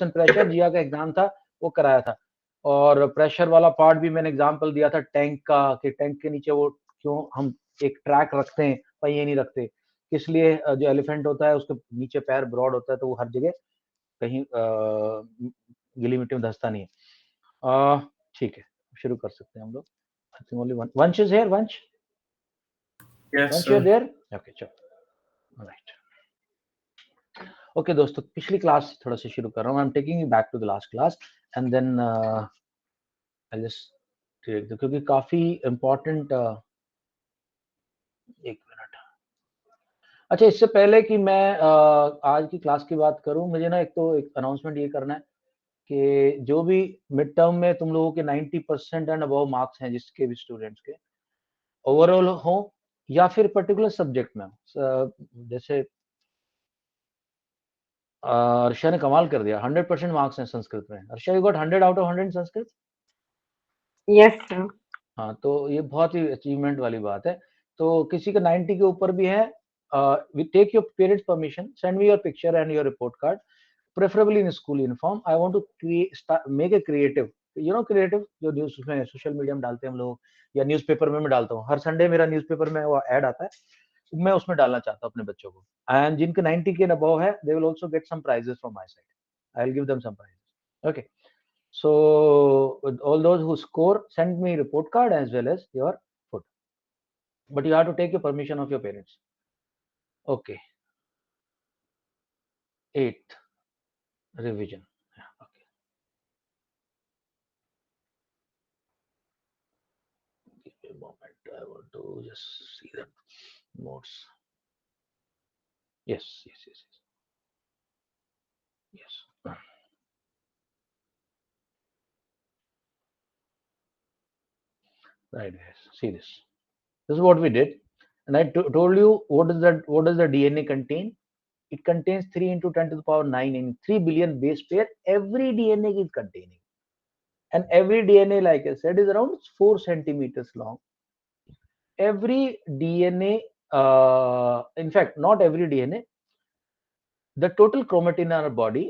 Pressure जिया का exam था वो कराया था, और प्रेशर वाला पार्ट भी मैंने एग्जाम्पल दिया था टैंक का, कि टैंक के नीचे वो क्यों हम एक ट्रैक रखते हैं, पहिए नहीं रखते, किस लिए जो एलिफेंट होता है उसके नीचे पैर ब्रॉड होता है तो वो हर जगह कहीं गीली मिट्टी में धंसता नहीं है। ठीक है, शुरू कर सकते हैं हम लोग। I think only one Vansh is here. Vansh, Yes, Vansh you are sir. There? Okay, चलो, राइट। ओके दोस्तों, पिछली क्लास थोड़ा सा शुरू कर रहा हूँ। I am taking you back to the last class and then I just क्योंकि काफी इम्पोर्टेंट। एक मिनट। अच्छा, इससे पहले कि मैं आज की क्लास की बात करूं, मुझे ना एक अनाउंसमेंट ये करना है कि जो भी मिड टर्म में तुम लोगों के 90% एंड अबव मार्क्स हैं, जिसके भी स्टूडेंट्स के ओवरऑल हो या फिर पर्टिकुलर सब्जेक्ट में हो, जैसे अर्षा ने कमाल कर दिया, 100% मार्क्स हैं संस्कृत में। Arsha, you got 100 out of 100 Sanskrit. Yes sir. हाँ, तो ये बहुत ही अचीवमेंट वाली बात है। तो किसी का 90 के ऊपर भी है, we take your parents permission, send me your picture and your report card, preferably in school uniform. I want to make a creative, creative जो न्यूज में सोशल मीडिया में डालते हैं हम लोग, या न्यूज़पेपर में मैं डालता हूँ। हर संडे मेरा न्यूज़पेपर में वो ऐड आता है, मैं उसमें डालना चाहता हूँ अपने बच्चों को। एंड जिनके 90 के अबव है, they will also get some prizes from my side. I will give them some prizes. Okay, so all those who score, send me report card as well as your food, but you have to take your permission of your parents. Okay, 8th revision. Yeah, okay, give me a moment, I want to just see the notes. Yes, yes, yes, yes, yes. Right, guys, see this. This is what we did, and I told you what does the DNA contain. It contains 3 into 10 to the power 9 in 3 billion base pair. Every DNA is containing, and every DNA, like I said, is around 4 centimeters long. Every DNA, in fact, not every DNA, the total chromatin in our body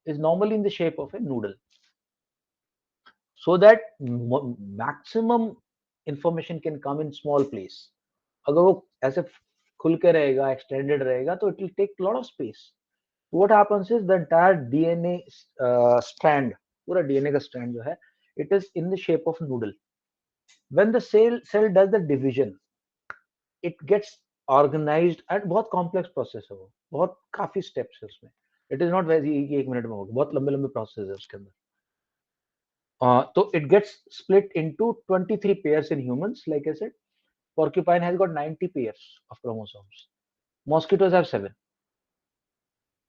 is normally in the shape of a noodle, so that maximum information can come in small place. अगर वो ऐसे खुल के रहेगा, extended रहेगा, तो it will take a lot of space. What happens is the entire DNA strand, पूरा DNA का strand जो है, it is in the shape of noodle. When the cell does the division, it gets organized, and बहुत complex process है वो, बहुत काफी steps है उसमें. It is not very एक मिनट में होगा, बहुत लंबे लंबे process है उसके अंदर. तो it gets split into 23 pairs in humans, like I said. Porcupine has got 90 pairs of chromosomes. Mosquitoes have 7.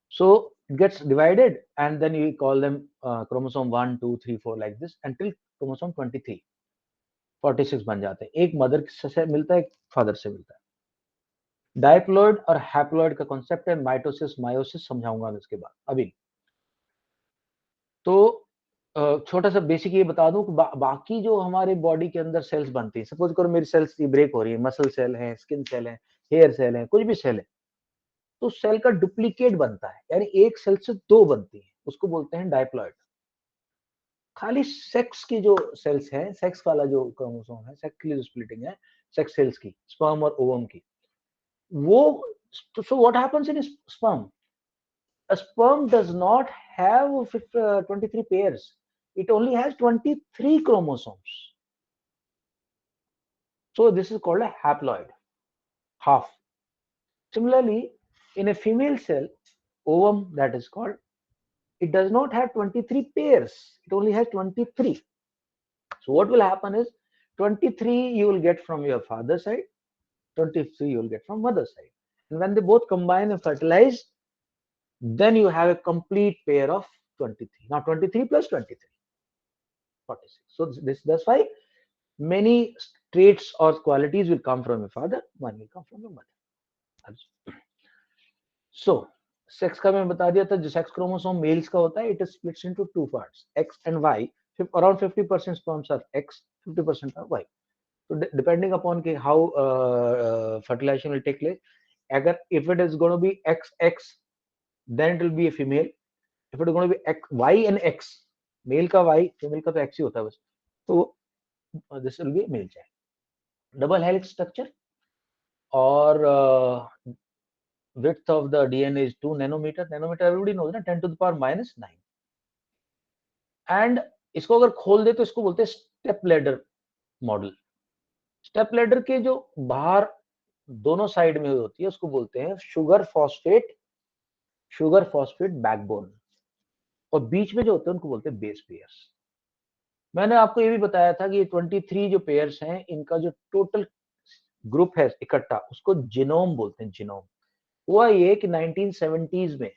So it gets divided, and then you call them chromosome 1, 2, 3, 4 like this until chromosome 23, 46 बन जाते हैं. एक mother से मिलता है, एक father से मिलता है. डायप्लॉइड और हैप्लॉइड का कॉन्सेप्ट है, माइटोसिस मायोसिस समझाऊंगा मैं इसके बाद. अभी तो छोटा सा बेसिक ये बता दूं कि बाकी जो हमारे बॉडी के अंदर सेल्स बनती है, सपोज करो मेरी सेल्स की ब्रेक हो रही है, मसल सेल है, स्किन सेल है, हेयर सेल है, कुछ भी सेल है, तो सेल का डुप्लीकेट बनता है, यानी एक सेल से 2 बनती है, उसको बोलते हैं डायप्लॉइड. खाली सेक्स की जो सेल्स है, सेक्स वाला जो क्रोमोसोम है, सेक्स की जो स्प्लिटिंग है, सेक्स सेल्स की, स्पर्म और ओवम की, वो, so what happens in sperm? A sperm does not have 23 pairs. It only has 23 chromosomes. So this is called a haploid, half. Similarly, in a female cell, ovum that is called, it does not have 23 pairs. It only has 23. So what will happen is 23 you will get from your father's side, 23 you will get from mother's side. And when they both combine and fertilize, then you have a complete pair of 23. Now 23 plus 23, 46. So that's why many traits or qualities will come from your father, one will come from your mother. So sex का मैं बता दिया था, जो sex chromosome mails का होता है, it is splits into 2 parts, X and Y. Around 50% sperms are X, 50% are Y. So depending upon how fertilization will take place, अगर if it is going to be XX, then it will be a female. If it is going to be X Y and X, male का Y female का तो X ही होता है बस, तो this will be male child. Double helix structure और width of the DNA is 2 nanometer, nanometer everybody knows ना, 10 to the power minus 9। And इसको अगर खोल दे तो इसको बोलते हैं step ladder model. Step ladder के जो बाहर दोनों साइड में होती है उसको बोलते हैं शुगर फॉस्फेट बैकबोन, और बीच में जो होते हैं उनको बोलते हैं बेस पेयर्स। मैंने आपको ये भी बताया था कि ये 23 जो पेयर्स हैं इनका जो टोटल ग्रुप है इकट्ठा उसको जीनोम बोलते हैं, जीनोम। हुआ ये कि 1970s में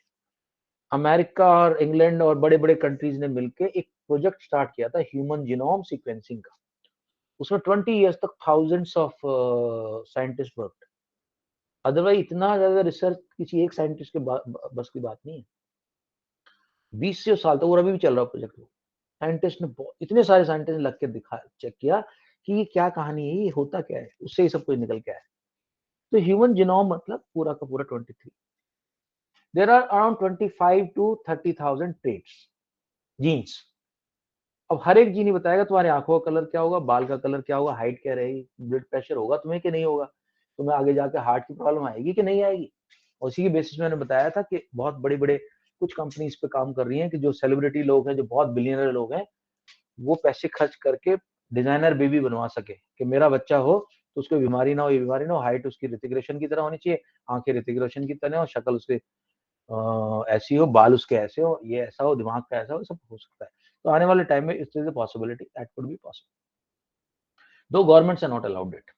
अमेरिका और इंग्लैंड और बड़े बड़े कंट्रीज ने मिलकर एक प्रोजेक्ट स्टार्ट किया था ह्यूमन जीनोम सीक्वेंसिंग का। उसमें 20 इयर्स तक thousands of scientist work. Otherwise इतना ज्यादा रिसर्च किसी एक साइंटिस्ट के बस की बात नहीं है। 20 से साल तक, और अभी भी चल रहा प्रोजेक्ट। साइंटिस्ट ने इतने सारे साइंटिस्ट ने लग के दिखा चेक किया कि ये क्या कहानी है, ये होता क्या है, उससे ही सब कुछ निकल के आया। तो ह्यूमन जीनोम मतलब पूरा का पूरा 23। There are around 25 to 30,000 traits, genes. अब हर एक जीन ही बताएगा तुम्हारे आंखों का कलर क्या होगा, बाल का कलर क्या होगा, हाइट क्या रहेगी, ब्लड प्रेशर होगा तुम्हें कि नहीं होगा, तुम्हें आगे जाकर हार्ट की प्रॉब्लम आएगी कि नहीं आएगी। उसी के बेसिस में मैंने बताया था कि बहुत बड़े बड़े कुछ कंपनी इस पे काम कर रही हैं कि जो सेलिब्रिटी लोग हैं, जो बहुत बिलियनर लोग हैं, वो पैसे खर्च करके डिजाइनर बेबी बनवा सके कि मेरा बच्चा हो तो उसको बीमारी ना हो, ये बीमारी ना हो, हाइट उसकी ऋतिक रोशन की तरह होनी चाहिए, आंखें ऋतिक रोशन की तरह हो, शक्ल उसके ऐसी हो, बाल उसके ऐसे हो, ये ऐसा हो, दिमाग का ऐसा हो, सब हो सकता है। तो आने वाले टाइम में इस तरह से possibility that could be possible, दो governments are not allowed it.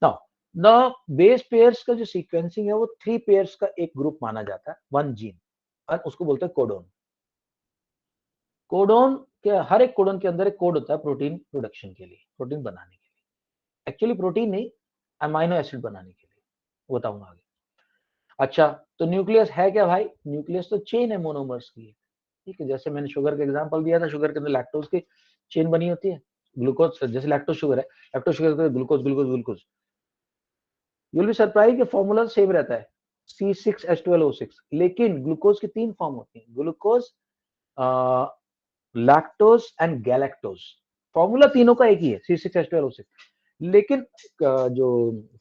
Now the base pairs का जो सीक्वेंसिंग है वो 3 पेयर्स का एक ग्रुप माना जाता है, 1 जीन, और उसको बोलते हैं कोडोन। कोडोन के हर एक कोडोन के अंदर एक कोड होता है प्रोटीन प्रोडक्शन के लिए, प्रोटीन बनाने के लिए। एक्चुअली प्रोटीन नहीं, अमाइनो एसिड बनाने के लिए, बताऊंगा आगे। अच्छा, तो न्यूक्लियस है क्या भाई? न्यूक्लियस तो चेन है मोनोमर्स की, ठीक है। जैसे मैंने शुगर का एग्जांपल दिया था, शुगर के अंदर लैक्टोज की चेन बनी होती है, ग्लूकोज, जैसे लैक्टोज शुगर है, लैक्टोज शुगर के अंदर glucose glucose glucose. You will be surprise कि फॉर्मूला सेम रहता है, C6H12O6, लेकिन ग्लूकोज की 3 फॉर्म होती हैं, glucose, lactose and galactose. Formula तीनों का एक ही है, C6H12O6, लेकिन जो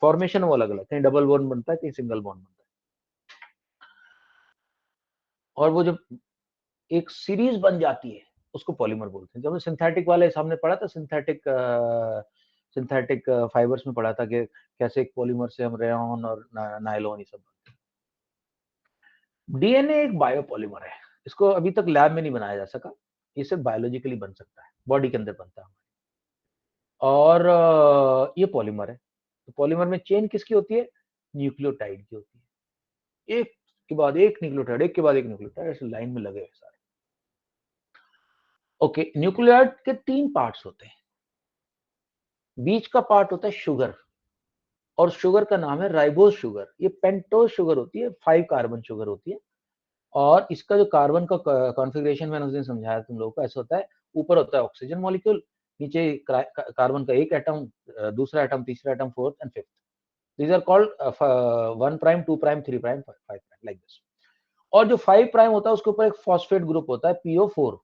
फॉर्मेशन वो अलग अलग, कहीं डबल बॉन्ड बनता है, कहीं सिंगल बॉन्ड बनता है। और वो जब एक सीरीज बन जाती है उसको पॉलीमर बोलते हैं। जब सिंथेटिक वाले सामने पढ़ा था, सिंथेटिक फाइबर्स में पढ़ा था कि कैसे एक पॉलीमर से हम रेयन और नायलॉन ये सब बनते हैं। डीएनए एक बायोपॉलीमर है, इसको अभी तक लैब में नहीं बनाया जा सका, ये सिर्फ बायोलॉजिकली बन सकता है, बॉडी के अंदर बनता है। और ये पॉलीमर है। तो पॉलीमर में चेन किसकी होती है? न्यूक्लियोटाइड की होती है, एक के बाद एक न्यूक्लियोटाइड, एक के बाद एक न्यूक्लियोटाइड, ऐसे लाइन में लगे हुए सारे। ओके, न्यूक्लियोटाइड के 3 पार्ट्स होते हैं। बीच का पार्ट होता है शुगर, और शुगर का नाम है राइबोज शुगर। ये पेंटोज शुगर होती है, 5 कार्बन शुगर होती है। और इसका जो कार्बन का कॉन्फ़िगरेशन मैंने उस दिन समझाया तुम लोगों को, ऐसा होता है, ऊपर होता है ऑक्सीजन मॉलिक्यूल, नीचे कार्बन का एक एटम, दूसरा एटम, तीसरा atom, fourth and fifth. These are called 1 prime, 2 prime, 3 prime, 5 prime, like this. और जो 5 प्राइम होता है उसके ऊपर एक फॉस्फेट ग्रुप होता है, PO4,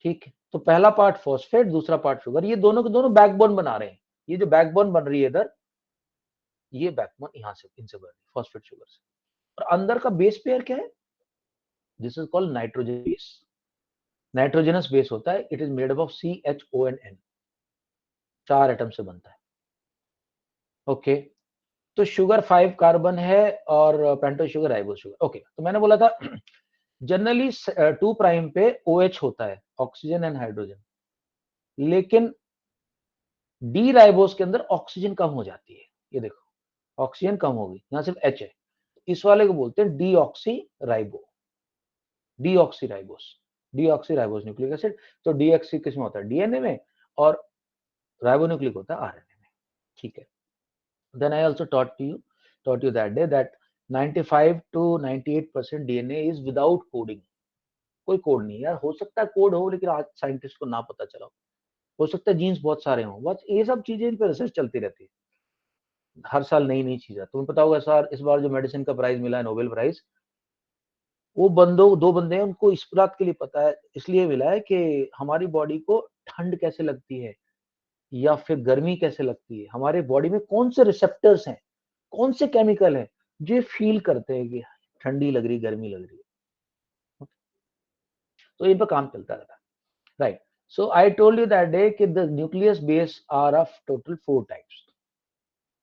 ठीक है। तो पहला पार्ट फॉस्फेट, दूसरा पार्ट शुगर, ये दोनों के दोनों बैकबोन बना रहे हैं। ये जो बैकबोन बन रही है इधर, ये बैकबोन यहां से इनसे बन रही है, फॉस्फेट शुगर से। और अंदर का बेस पेयर क्या है? This is called nitrogen base, nitrogenous base होता है। It is made up of CHON, 4 atom से बनता है। ओके, तो शुगर 5 कार्बन है और pentose sugar, ribose sugar. Okay, तो मैंने बोला था जनरली 2 प्राइम पे OH होता है, ऑक्सीजन एंड हाइड्रोजन, लेकिन डी राइबोज के अंदर ऑक्सीजन कम हो जाती है। ये देखो, ऑक्सीजन कम होगी, यहाँ सिर्फ H है। इस वाले को बोलते हैं deoxy ribo, deoxy ribose, deoxy ribose nucleic acid. तो डीऑक्सी किस में होता है? डीएनए में, और राइबोन्यूक्लिक होता है आरएनए में, ठीक है। Then I also taught you that day that 95 to 98% DNA is without coding. कोई कोड नहीं यार, हो सकता है कोड हो, लेकिन आज साइंटिस्ट को ना पता चला हो सकता है जीन्स बहुत सारे हों, बस ये सब चीजें, इन पर रिसर्च चलती रहती है। हर साल नई नई चीजें। तुम्हें पता होगा सर, इस बार जो मेडिसिन का प्राइज मिला है, नोबेल प्राइज, वो दो बंदे हैं, उनको इस बात के लिए पता है, इसलिए मिला है कि हमारी बॉडी को ठंड कैसे लगती है या फिर गर्मी कैसे लगती है, हमारे बॉडी में कौन से रिसेप्टर्स हैं, कौन से केमिकल हैं जो फील करते हैं कि ठंडी लग रही, गर्मी लग रही है। तो इन पर काम चलता रहता है, right. So I told you that day कि the nucleus base are of total 4 types.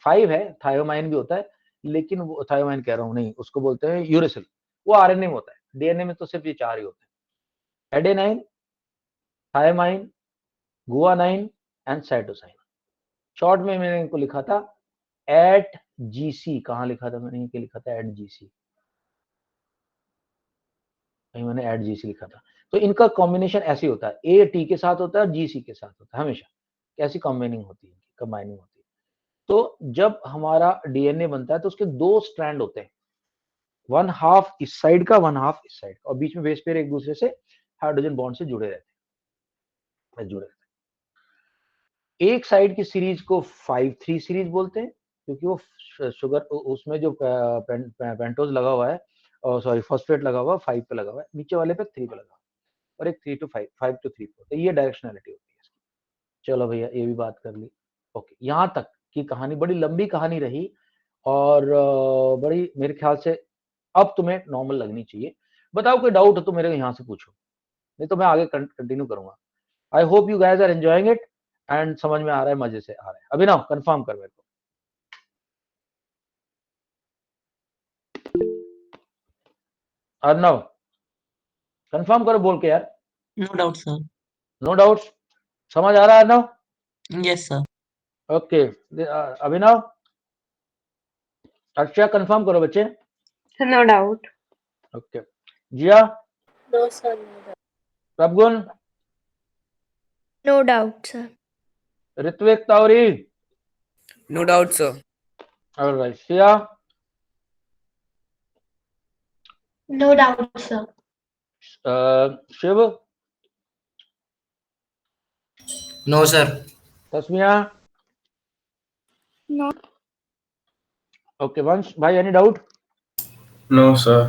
5 है, थायोमाइन भी होता है, लेकिन वो थायोमाइन कह रहा हूँ नहीं, उसको बोलते हैं यूरेसिल, वो आरएनए में होता है, डीएनए में तो सिर्फ ये 4 ही होते हैं, adenine, thymine, guanine and cytosine. Short में मैंने इनको लिखा था एट जीसी। कहाँ लिखा था मैंने, इनके लिखा था एट जीसी, मैंने एट जीसी लिखा था। तो इनका कॉम्बिनेशन ऐसे होता है, ए टी के साथ होता है, जीसी के साथ होता है, हमेशा कैसी कॉम्बाइनिंग होती है, कंबाइनिंग होती है। तो जब हमारा डीएनए बनता है तो उसके 2 स्ट्रैंड होते हैं, 1 हाफ इस साइड का, 1 हाफ इस साइड का, और बीच में बेस पेयर एक दूसरे से हाइड्रोजन बॉन्ड से जुड़े रहते हैं। एक साइड की सीरीज को 5-3 सीरीज बोलते हैं, क्योंकि वो शुगर उसमें जो पेंटोज लगा हुआ है, सॉरी फॉस्फेट लगा हुआ है 5 पे लगा हुआ है, नीचे वाले पे 3 पे लगा हुआ है, और एक 3 to 5, 5 to 3 पे, तो ये डायरेक्शनलिटी होती है इसकी। चलो भैया, ये भी बात कर ली। ओके, यहाँ तक की कहानी बड़ी लंबी कहानी रही, और बड़ी मेरे ख्याल से अब तुम्हें नॉर्मल लगनी चाहिए। बताओ कोई डाउट हो तो मेरे यहाँ से पूछो, नहीं तो मैं आगे कंटिन्यू करूंगा। I hope you guys are enjoying it and समझ में आ रहा है, मजे से आ रहा है। अभिनव कंफर्म कर मेरे को। अर्नव कंफर्म करो बोल के यार। No doubt, sir. No doubts, समझ आ रहा है Arnav? Yes, sir. Okay, Abhinav, Akshay confirm करो बच्चे। Sir, no doubt. Okay, Jiya, No, sir. No doubt. Prabhgun, No doubt, sir. Ritvik, Tavri, No doubt, sir. Alright, Shiya, No doubt, sir. Shiv, No, sir. Tasmia, No. Okay, Vansh भाई, any doubt? No, sir.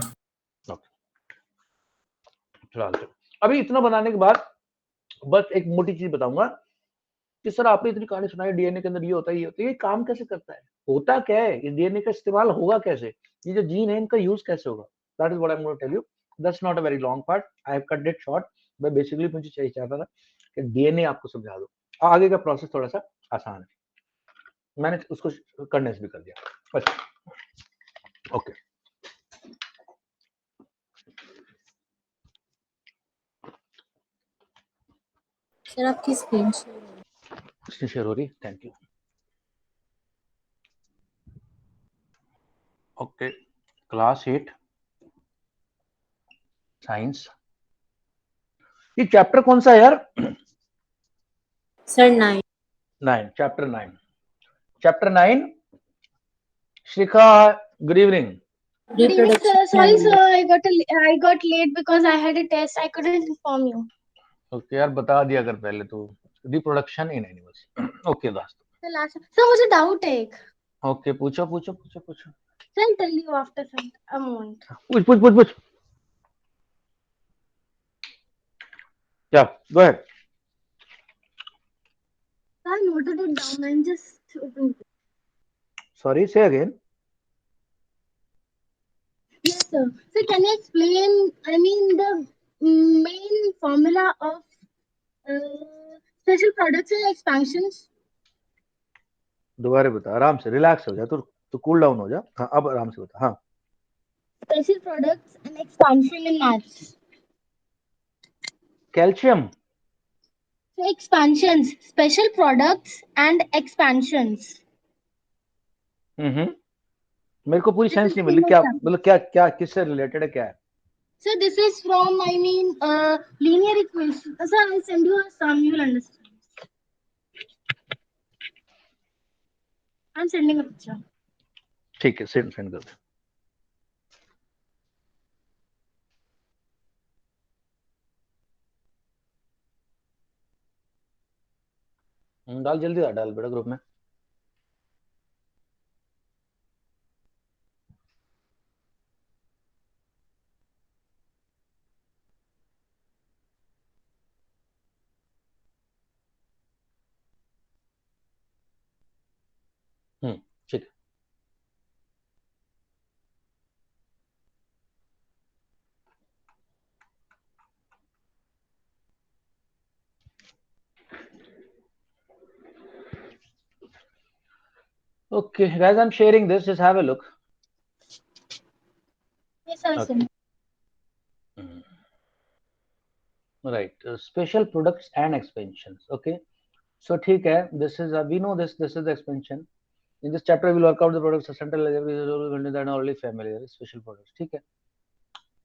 फिलहाल तो अभी इतना बनाने के बाद बस एक मोटी चीज बताऊंगा कि सर आपने इतनी कहानी सुनाई, डीएनए के अंदर ये होता है, ये होता है, ये काम कैसे करता है, होता क्या है, इस डीएनए का इस्तेमाल होगा कैसे, ये जो जीन है इनका यूज कैसे होगा, that is what I am going to tell you. That's not a very long part, I have cut it short. मैं बेसिकली मुझे चाहिए चाहता था कि डीएनए आपको समझा दो, आगे का प्रोसेस थोड़ा सा आसान है, मैंने उसको कंडेंस भी कर दिया बस। ओके, सर आपकी स्क्रीन शेयर हो रही, thank you. Okay, class 8 science, ये चैप्टर कौन सा है यार? Sir 9. 9, chapter 9, chapter 9। Shikha, good evening. Good evening, sir. Sorry, sir. I got late because I had a test. I couldn't inform you. Okay यार, बता दिया कर पहले तो, रिप्रोडक्शन इन एनिमल्स। ओके दोस्त, The last. Sir, मुझे doubt है एक. ओके, पूछो पूछो पूछो पूछो, Sir, I'll tell you after a moment. पूछ पूछ पूछ पूछ, क्या, go ahead. Sir, I noted it down. I'm just opening it. Sorry, से again. Yes, sir. Sir, can you explain? I mean the main formula of special products and expansions. दोबारा बता, आराम से, रिलैक्स हो जा, तू कूल डाउन हो जा। हाँ, अब आराम से बता। हाँ, Special products and expansion in maths. Calcium, So expansions, special products and expansions. मेरे को पूरी This सेंस is नहीं the मिली, main क्या chapter. मतलब, क्या क्या किससे रिलेटेड है, क्या है? So this is from, I mean, linear equation. So I'll send you a sum, you'll understand. I'm sending a picture. ठीक है, सेंड कर दे। डाल, जल्दी डाल बेटा ग्रुप में। Okay, guys, I'm sharing this. Just have a look. Yes, sir. I Okay. sent. Right. Special products and expansions. Okay. So ठीक है. This is we know this. This is the expansion. In this chapter, we'll work out the products. Central that are already familiar. Special products. ठीक है.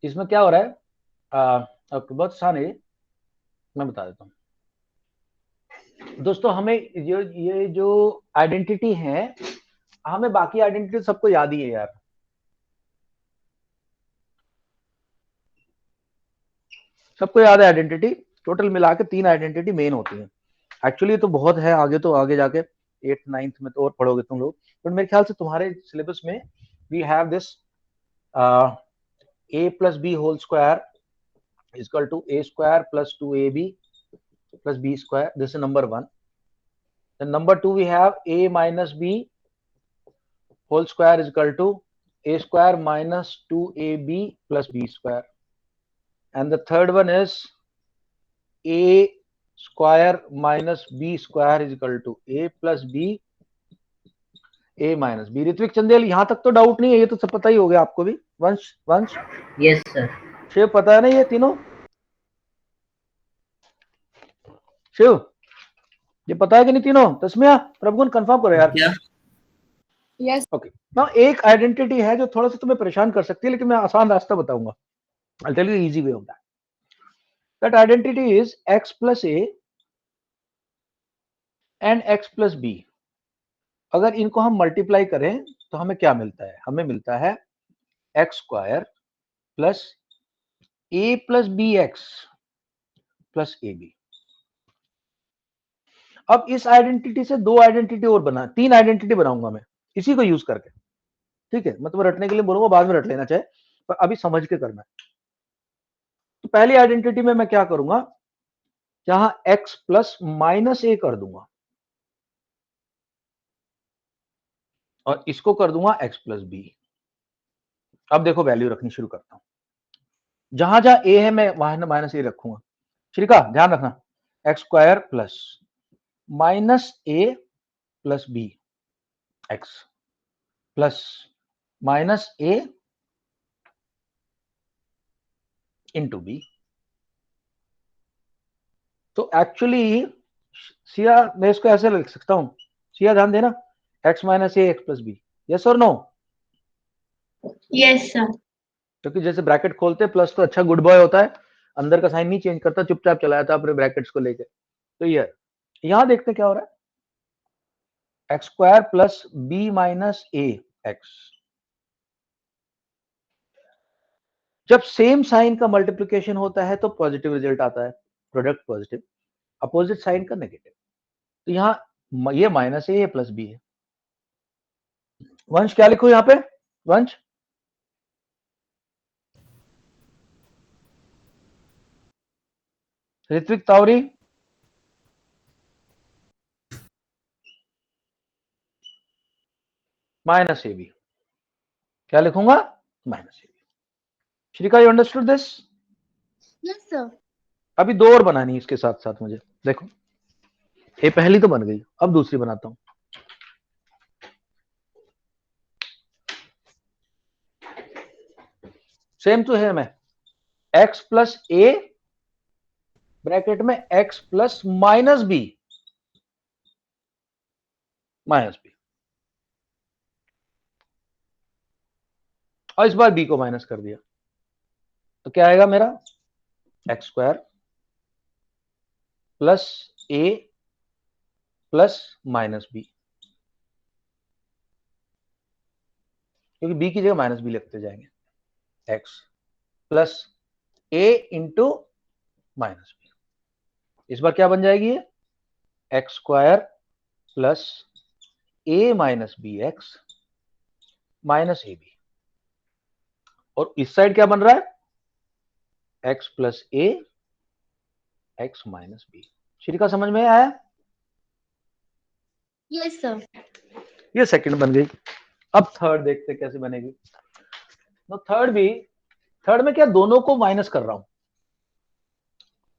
इसमें क्या हो रहा है? Okay, बहुत आसान है. मैं बता देता हूँ. दोस्तों हमें ये जो आइडेंटिटी है, हमें बाकी आइडेंटिटी सबको याद ही है यार. सबको याद है आइडेंटिटी. टोटल मिला के 3 आइडेंटिटी मेन होती है. एक्चुअली तो बहुत है आगे, तो आगे जाके 8th 9th में तो और पढ़ोगे तुम लोग. बट मेरे ख्याल से तुम्हारे सिलेबस में we have this a plus b whole square is equal to a square plus 2ab plus b square. This is number 1. Then number 2 we have a minus b whole square is equal to a square minus 2ab plus b square. And the third one is a square minus b square is equal to a plus b a minus b. Ritvik Chandel, यहां तक तो doubt नहीं है, ये तो सब पता ही हो गया आपको भी. वंश यस सर. शिव पता है ना ये तीनों? शिव ये पता है कि नहीं तीनों? तस्मिया, प्रभुगुण कंफर्म करो यार. क्या? Yes. ओके. नाउ एक आइडेंटिटी है जो थोड़ा सा तुम्हें परेशान कर सकती है, लेकिन मैं आसान रास्ता बताऊंगा. I'll tell you the easy way of that. That identity is x plus a and x plus b. अगर इनको हम मल्टीप्लाई करें तो हमें क्या मिलता है? हमें मिलता है एक्स स्क्वायर प्लस ए प्लस बी एक्स प्लस ए बी. अब इस आइडेंटिटी से 2 आइडेंटिटी और बना, 3 आइडेंटिटी बनाऊंगा मैं इसी को यूज करके. ठीक है, मैं तुम्हें रटने के लिए बोलूंगा, बाद में रट लेना चाहे, पर अभी समझ के करना है. तो पहली आइडेंटिटी में मैं क्या करूंगा, जहां x प्लस माइनस ए कर दूंगा और इसको कर दूंगा x प्लस बी. अब देखो वैल्यू रखनी शुरू करता हूं. जहां जहां a है मैं वहां माइनस ए रखूंगा. श्रीका ध्यान रखना, x square plus minus A plus B x plus minus a into b. तो एक्चुअली सिया मैं इसको ऐसे लिख सकता हूं. सिया ध्यान देना, x minus a x plus B. Yes और नो? Yes, sir. क्योंकि जैसे ब्रैकेट खोलते प्लस तो अच्छा गुड बॉय होता है, अंदर का साइन नहीं चेंज करता, चुपचाप चला जाता अपने ब्रैकेट्स को लेके. तो ये यहां देखते क्या हो रहा है, x square plus b minus a x. जब सेम साइन का मल्टीप्लिकेशन होता है तो पॉजिटिव रिजल्ट आता है, प्रोडक्ट पॉजिटिव, अपोजिट साइन का नेगेटिव. तो यहां ये माइनस ए प्लस बी है. वंश क्या लिखो यहां पे? Vansh Ritvik Tawari minus A B. क्या लिखूंगा? Minus A B. Shrika you understood this? Yes, sir. अभी 2 और बनानी है इसके साथ साथ मुझे. देखो ये पहली तो बन गई, अब दूसरी बनाता हूं. सेम तो है, मैं x प्लस ए ब्रैकेट में x plus minus B minus B, और इस बार b को माइनस कर दिया. तो क्या आएगा मेरा? एक्स स्क्वायर प्लस ए प्लस माइनस बी, क्योंकि b की जगह माइनस बी लिखते जाएंगे. x plus A into minus B. इस बार क्या बन जाएगी ये? X square plus A minus B X minus A B. और इस साइड क्या बन रहा है? X plus A X minus B. Shrika समझ में आया? Yes, sir. ये सेकंड बन गई. अब थर्ड देखते कैसे बनेगी. तो थर्ड में क्या, दोनों को माइनस कर रहा हूं.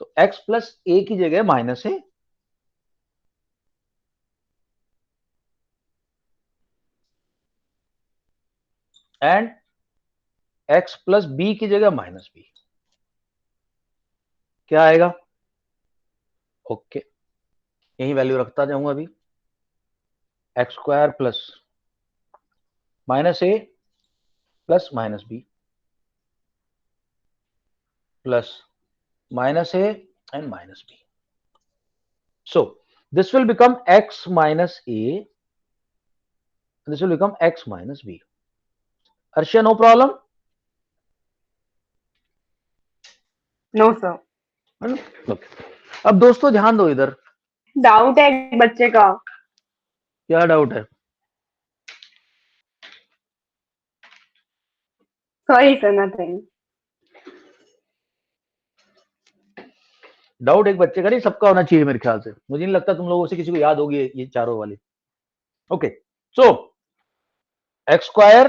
तो x प्लस ए की जगह माइनस है, एंड x प्लस बी की जगह माइनस बी, क्या आएगा? ओके, यही वैल्यू रखता जाऊंगा अभी, X square plus minus A plus minus B plus minus a and minus b. So this will become x minus a, this will become x minus b. Arshia, no problem? No sir. Okay. अब दोस्तों ध्यान दो, इधर doubt है एक बच्चे का। क्या डाउट है? Sorry sir, nothing. डाउट एक बच्चे का नहीं, सबका होना चाहिए मेरे ख्याल से। मुझे नहीं लगता तुम लोगों से किसी को याद होगी ये चारों वाली। ओके, सो एक्स स्क्वायर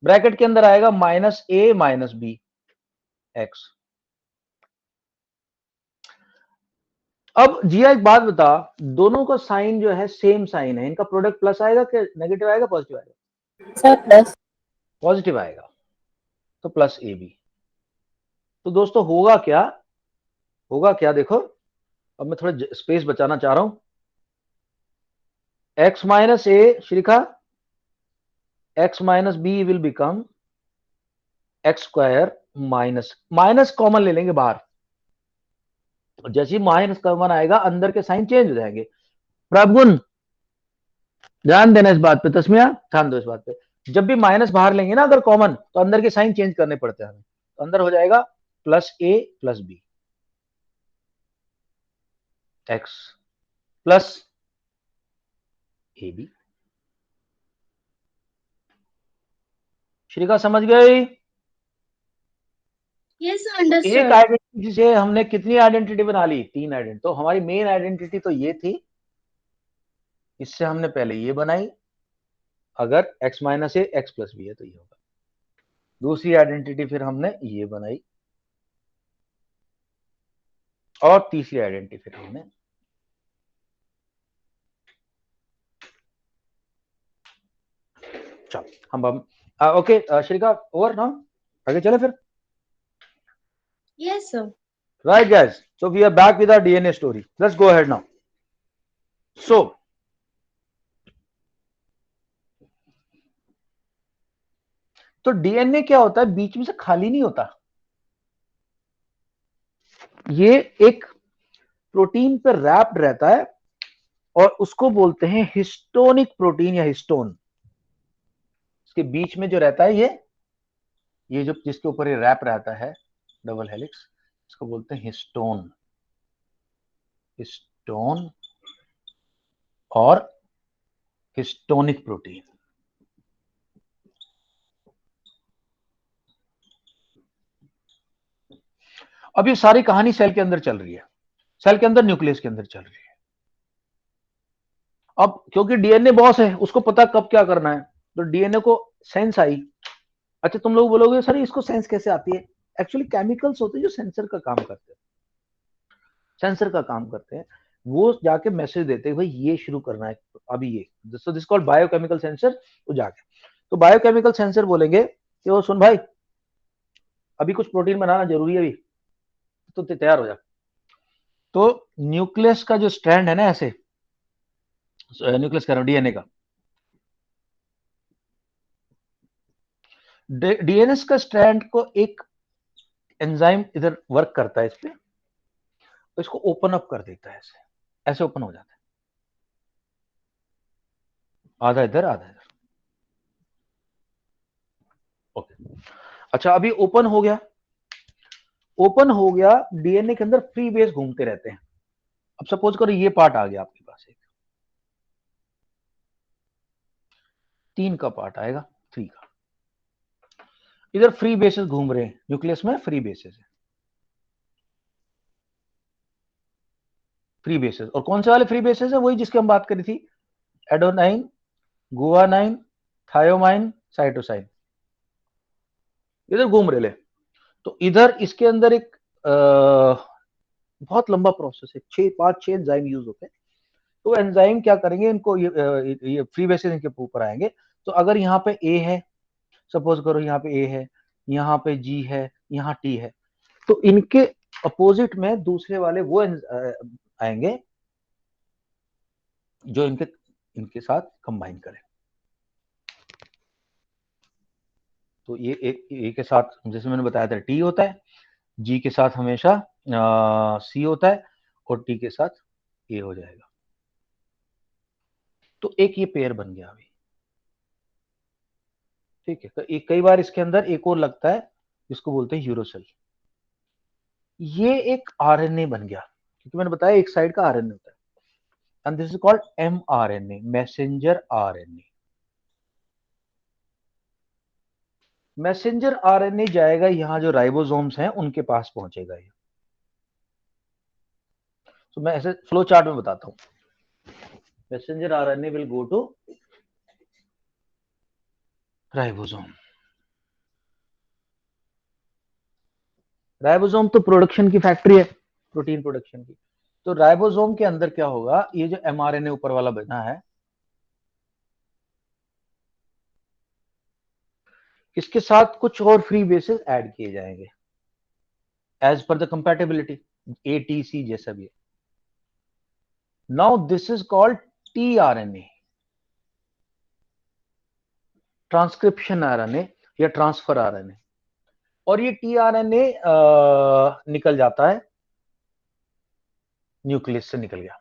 ब्रैकेट के अंदर आएगा माइनस ए माइनस बी एक्स। अब जिया एक बात बता, दोनों का साइन जो है सेम साइन है, इनका प्रोडक्ट प्लस आएगा कि नेगेटिव आएगा, पॉजिटिव आएगा? Sir plus. पॉजिटिव आएगा, तो प्लस ए बी। तो दोस्तों होगा क्या, होगा क्या देखो, अब मैं थोड़ा स्पेस बचाना चाह रहा हूं। x minus a, Shrikha, x minus b will become x square minus, minus common ले लेंगे बाहर, जैसे ही माइनस कॉमन आएगा अंदर के साइन चेंज हो जाएंगे। प्रभुन ध्यान देना इस बात पे, तस्मिया ध्यान दो इस बात पे, जब भी माइनस बाहर लेंगे ना अगर कॉमन, तो अंदर के साइन चेंज करने पड़ते हैं हमें। तो अंदर हो जाएगा plus A plus B x plus A B. Shrika समझ गई? Yes, एक understood. आइडेंटिटी से हमने कितनी आइडेंटिटी बना ली? 3 आइडेंटिटी। तो हमारी मेन आइडेंटिटी तो ये थी, इससे हमने पहले ये बनाई, अगर x minus a x plus B है तो ये होगा। दूसरी आइडेंटिटी फिर हमने ये बनाई, और तीसरी आइडेंटिटी फिर हमने चलो हम ओके श्रीका ओवर ना, आगे चले फिर। Yes, sir. Right guys, so we are back with our DNA story. Let's go ahead now. So तो डीएनए क्या होता है? बीच में से खाली नहीं होता, ये एक प्रोटीन पर रैप्ड रहता है और उसको बोलते हैं हिस्टोनिक प्रोटीन या हिस्टोन। इसके बीच में जो रहता है ये जो जिसके ऊपर ये रैप रहता है डबल हेलिक्स, इसको बोलते हैं हिस्टोन, हिस्टोन और हिस्टोनिक प्रोटीन। अब ये सारी कहानी सेल के अंदर चल रही है, सेल के अंदर न्यूक्लियस के अंदर चल रही है। अब क्योंकि डीएनए बॉस है, उसको पता कब क्या करना है, तो डीएनए को सेंस आई। अच्छा तुम लोग बोलोगे सर इसको सेंस कैसे आती है? एक्चुअली केमिकल्स होते हैं जो सेंसर का काम करते हैं, सेंसर का काम करते हैं, वो जाके मैसेज देते हैं भाई ये शुरू करना है अभी ये, so this called biochemical sensor. तो जाके तो बायोकेमिकल सेंसर बोलेंगे कि वो सुन भाई अभी कुछ प्रोटीन बनाना जरूरी है, अभी तो तैयार हो जा। तो न्यूक्लियस का जो स्ट्रैंड है ना, ऐसे न्यूक्लियस कह रहा हूं, डीएनए का, डीएनए का स्ट्रैंड को एक एंजाइम इधर वर्क करता है इस पे, तो इसको ओपन अप कर देता है, ऐसे ऐसे ओपन हो जाता है, आधा इधर आधा इधर। ओके अच्छा अभी ओपन हो गया, ओपन हो गया, डीएनए के अंदर फ्री बेस घूमते रहते हैं। अब सपोज करो ये पार्ट आ गया आपके पास, एक 3 का पार्ट आएगा, 3 का, इधर फ्री बेसेस घूम रहे हैं, न्यूक्लियस में फ्री बेसेस है, फ्री बेसेस। और कौन से वाले फ्री बेसेस है? वही जिसकी हम बात करी थी, एडोनाइन, गुआनाइन, थायोमाइन, साइटोसाइन, इधर घूम रहे ले। तो इधर इसके अंदर एक बहुत लंबा प्रोसेस है, 5-6 एंजाइम यूज होते हैं। तो एंजाइम क्या करेंगे, इनको ये फ्री बेसेस इनके ऊपर आएंगे, तो अगर यहाँ पे ए है, सपोज करो यहाँ पे ए है, यहाँ पे जी है, यहाँ टी है, तो इनके अपोजिट में दूसरे वाले वो आएंगे जो इनके साथ कंबाइन करें। तो ये ए के साथ जैसे मैंने बताया था टी होता है, जी के साथ हमेशा सी होता है और टी के साथ ए हो जाएगा। तो एक ये पेयर बन गया अभी, ठीक है। तो एक कई बार इसके अंदर एक और लगता है जिसको बोलते हैं यूरोसेल। ये एक आरएनए बन गया, क्योंकि मैंने बताया एक साइड का आरएनए होता है, and this is called mRNA, messenger RNA. Messenger RNA जाएगा यहां जो राइबोसोम्स हैं उनके पास पहुंचेगा ये। तो मैं ऐसे फ्लो चार्ट में बताता हूं। Messenger RNA will go to ribosome. Ribosome तो प्रोडक्शन की फैक्ट्री है, प्रोटीन प्रोडक्शन की। तो राइबोसोम के अंदर क्या होगा, ये जो एमआरएनए ऊपर वाला बना है, इसके साथ कुछ और फ्री बेसेस ऐड किए जाएंगे as per the compatibility, ATC जैसा भी है। Now this is called tRNA, transcription RNA या ट्रांसफर आरएनए। और ये टीआरएनए निकल जाता है न्यूक्लियस से, निकल गया।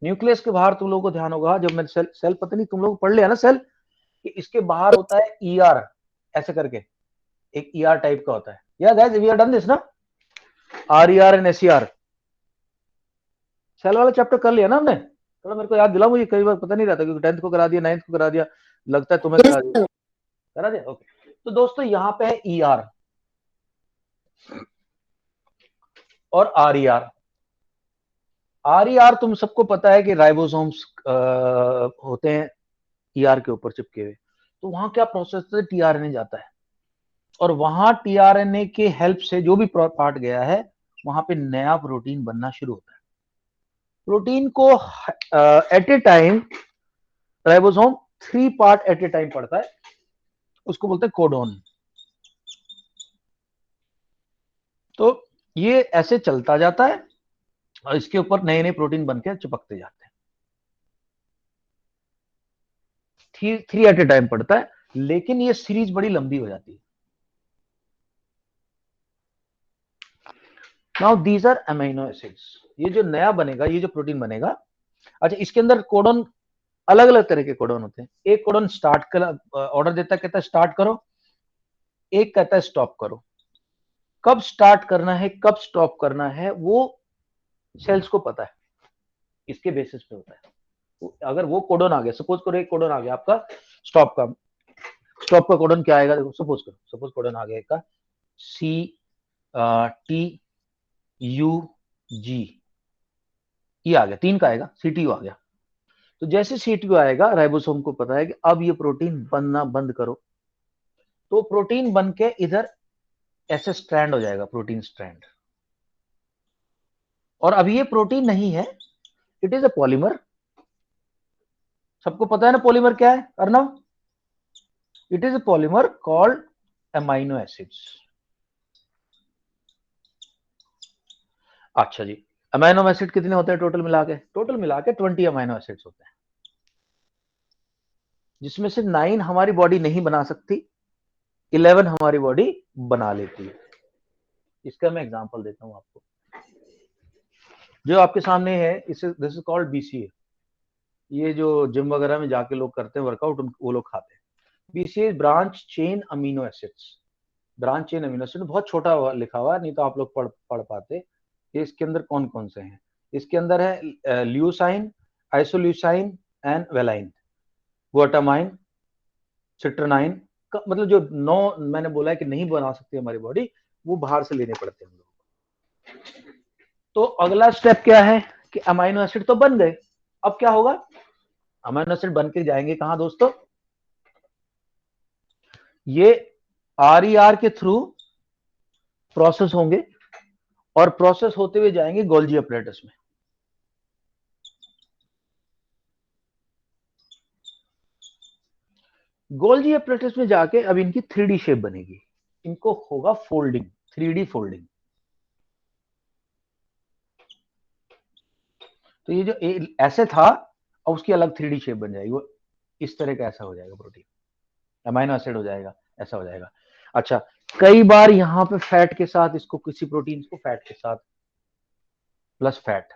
न्यूक्लियस के बाहर तुम लोगों को ध्यान होगा, जब मैं सेल पता नहीं तुम लोग पढ़ लिया ना सेल, कि इसके बाहर होता है ईआर, ऐसे करके एक ईआर टाइप का होता है। या guys we have done this ना, आरईआर एंड एसईआर। सेल वाला चैप्टर कर लिया ना हमने, थोड़ा मेरे को याद दिलाओ, मुझे कई बार पता नहीं रहता, क्योंकि 10th को करा दिया, 9th को करा दिया, लगता है तुम्हें करा दिया। ओके। तो दोस्तों यहाँ पे है ईआर और आरईआर। आरईआर तुम सबको पता है कि राइबोसोम्स होते हैं टीआर के ऊपर चिपके हुए। तो वहां क्या प्रोसेस है, टीआरएनए जाता है और वहां टीआरएनए के हेल्प से जो भी पार्ट गया है वहां पे नया प्रोटीन बनना शुरू होता है। प्रोटीन को at a time ribosome 3 part at a time पढ़ता है, उसको बोलते हैं कोडोन। तो ये ऐसे चलता जाता है और इसके ऊपर नए नए प्रोटीन बनकर चिपकते जाते हैं। 3 एट ए टाइम पढ़ता है, लेकिन ये सीरीज बड़ी लंबी हो जाती है। Now these are amino acids. ये जो नया बनेगा, ये जो प्रोटीन बनेगा, अच्छा इसके अंदर कोडोन अलग अलग तरह के कोडोन होते हैं। एक कोडोन स्टार्ट का ऑर्डर देता है, कहता है स्टार्ट करो, एक कहता है स्टॉप करो। कब स्टार्ट करना है कब स्टॉप करना है वो सेल्स को पता है, इसके बेसिस पे होता है। अगर वो कोडोन आ गया, सपोज करो एक कोडोन आ गया आपका स्टॉप का, स्टॉप का कोडोन क्या आएगा, देखो सपोज कोडोन आ गया का सी टी यू जी, ये आ गया, 3 का आएगा, सीटीयू आ गया। तो जैसे सीटीयू आएगा राइबोसोम को पता है कि अब ये प्रोटीन बनना बंद करो, तो प्रोटीन बन के इधर ऐसे स्ट्रैंड हो जाएगा, प्रोटीन स्ट्रैंड। और अभी ये प्रोटीन नहीं है, इट इज अ पॉलीमर। सबको पता है ना पॉलीमर क्या है Arnav? It is a polymer called amino acids. अच्छा जी, अमाइनो एसिड कितने होते हैं टोटल मिला के? टोटल मिला के 20 अमाइनो एसिड्स होते हैं, जिसमें से 9 हमारी बॉडी नहीं बना सकती, 11 हमारी बॉडी बना लेती है। इसका मैं एग्जांपल देता हूं आपको, जो आपके सामने है, दिस इज कॉल्ड बीसीए। ये जो जिम वगैरह में जाके लोग करते हैं वर्कआउट, वो लोग खाते हैं। BCA branch chain amino acids. Branch chain amino acid बहुत छोटा लिखा हुआ है, नहीं तो आप लोग पढ़ पाते। ये इसके अंदर कौन कौन से हैं? इसके अंदर है ल्यूसाइन, आइसोल्यूसाइन एंड वेलाइन, ग्लूटामाइन, सिट्रोनाइन। मतलब जो 9 मैंने बोला है कि नहीं बना सकती हमारी बॉडी, वो बाहर से लेने पड़ते हैं हम लोग। तो अगला स्टेप क्या है कि अमाइनो एसिड तो बन गए, अब क्या होगा? अमाइनो एसिड बन के जाएंगे कहां दोस्तों? ये आरईआर के थ्रू प्रोसेस होंगे और प्रोसेस होते हुए जाएंगे गोल्जी अपरेटस में। गोल्जी एपरेटस में जाके अब इनकी 3D शेप बनेगी, इनको होगा फोल्डिंग, 3D फोल्डिंग। तो ये जो ऐसे था और उसकी अलग 3D शेप बन जाएगी, वो इस तरह का ऐसा हो जाएगा, प्रोटीन अमाइनो एसिड हो जाएगा, ऐसा हो जाएगा। अच्छा, कई बार यहाँ पे फैट के साथ इसको, किसी प्रोटीन को फैट के साथ plus fat,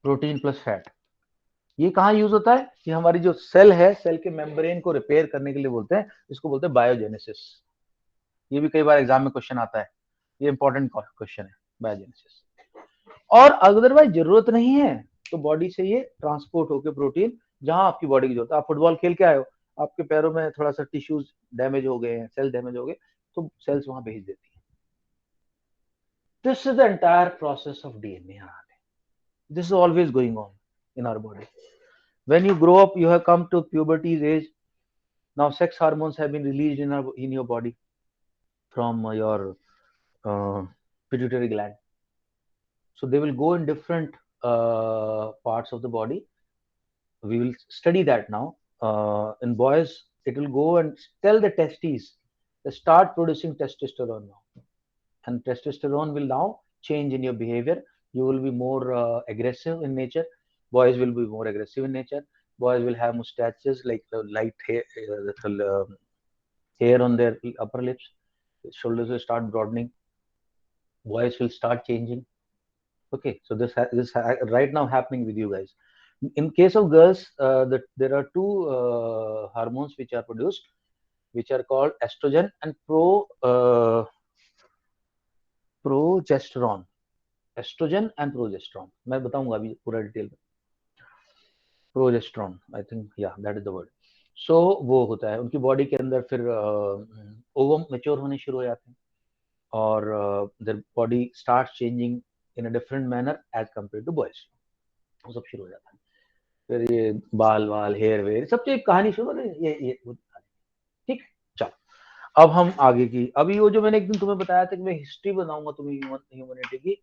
protein plus fat, ये कहाँ यूज होता है? ये हमारी जो सेल है, सेल के मेम्ब्रेन को रिपेयर करने के लिए बोलते हैं, इसको बोलते हैं बायोजेनेसिस। ये भी कई बार एग्जाम में क्वेश्चन आता है, ये इंपॉर्टेंट क्वेश्चन है, बायोजेनेसिस। और अदरवाइज जरूरत नहीं है तो बॉडी से ये ट्रांसपोर्ट होकर प्रोटीन जहां आपकी बॉडी की जरूरत है। आप फुटबॉल खेल के आए हो, आपके पैरों में थोड़ा सा टिश्यूज डैमेज हो गए हैं, सेल डैमेज हो गए, तो सेल्स वहां भेज देती है। This is the entire process of DNA. This is always going on in our body. When you grow up, you have come to puberty's age. Now, sex hormones have been released in your body from your pituitary gland. So they will go in different parts of the body. We will study that now. In boys, it will go and tell the testes to start producing testosterone now, and testosterone will now change in your behavior. You will be more aggressive in nature. Boys will be more aggressive in nature. Boys will have mustaches, like light hair on their upper lips. Shoulders will start broadening. Boys will start changing. Okay, so this right now happening with you guys. In case of girls, there are two hormones which are produced, which are called estrogen and progesterone. Estrogen and progesterone, मैं बताऊंगा अभी पूरा detail में। Progesterone, I think, या that is the word. So वो होता है उनकी बॉडी के अंदर, फिर ओवम मैच्योर होने शुरू हो जाते हैं और their body start changing in a different manner as compare to boys. वो सब शुरू हो जाता है, फिर ये बाल हेयर वेयर सब चीज कहानी शुरू हो रही है, ये ठीक। चलो अब हम आगे की, अभी वो जो मैंने एक दिन तुम्हें बताया था कि मैं हिस्ट्री बनाऊंगा तुम्हें ह्यूमैनिटी की,